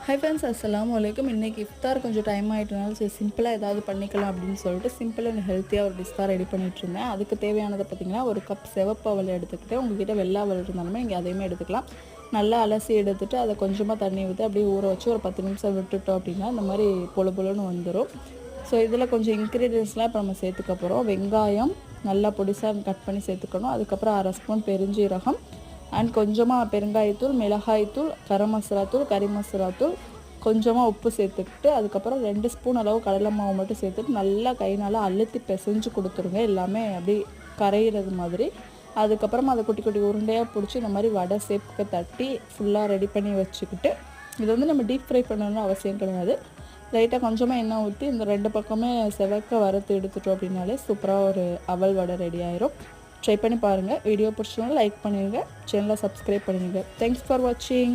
Hi friends, அஸ்ஸலாமு அலைக்கும். இன்றைக்கி இஃப்தார் கொஞ்சம் டைம் ஆகிட்டனால சரி சிம்பிளாக ஏதாவது பண்ணிக்கலாம் அப்படின்னு சொல்லிட்டு சிம்பிள் அண்ட் ஹெல்த்தியாக ஒரு டிஷ் தான் ரெடி பண்ணிகிட்ருந்தேன். அதுக்கு தேவையானதை பார்த்திங்கன்னா, ஒரு கப் சிவப்பு அவல் எடுத்துக்கிட்டு, உங்கள்கிட்ட வெள்ளை அவல் இருந்தாலுமே நீங்கள் அதையுமே எடுத்துக்கலாம். நல்லா அலசி எடுத்துகிட்டு அதை கொஞ்சமாக தண்ணி ஊற்றி அப்படியே ஊற வச்சு ஒரு 10 நிமிஷம் விட்டுட்டோம் அப்படின்னா இந்த மாதிரி பொல பொலன்னு வந்துடும். ஸோ இதில் கொஞ்சம் இன்க்ரீடியன்ஸ்லாம் இப்போ நம்ம சேர்த்துக்க போகிறோம். வெங்காயம் நல்லா பொடிசாக கட் பண்ணி சேர்த்துக்கணும். அதுக்கப்புறம் 1/2 ஸ்பூன் பெருஞ்சீரகம் அண்ட் கொஞ்சமாக பெருங்காயத்தூள், மிளகாய்த்தூள், கரம் மசாலா தூள், கறி மசாலா தூள், கொஞ்சமாக உப்பு சேர்த்துக்கிட்டு அதுக்கப்புறம் 2 ஸ்பூன் அளவு கடலை மாவு மட்டும் சேர்த்துட்டு நல்லா கைனால் அழுத்தி பிசைஞ்சு கொடுத்துருங்க. எல்லாமே அப்படி கரையிறது மாதிரி. அதுக்கப்புறமா அதை குட்டி குட்டி உருண்டையாக பிடிச்சி இந்த மாதிரி வடை சேப்புக்கு தட்டி ஃபுல்லாக ரெடி பண்ணி வச்சுக்கிட்டு, இது வந்து நம்ம டீப் ஃப்ரை பண்ணணும்னு அவசியம் கிடையாது. லைட்டாக கொஞ்சமாக எண்ணெய் ஊற்றி இந்த 2 பக்கமே செவக்க வறுத்து எடுத்துட்டோம் அப்படின்னாலே சூப்பராக ஒரு அவல் வடை ரெடி ஆயிரும். ட்ரை பண்ணி பாருங்கள். வீடியோ பிடிச்சவங்க லைக் பண்ணிடுங்க, சேனலை சப்ஸ்கிரைப் பண்ணிடுங்க. தேங்க்ஸ் ஃபார் வாட்சிங்.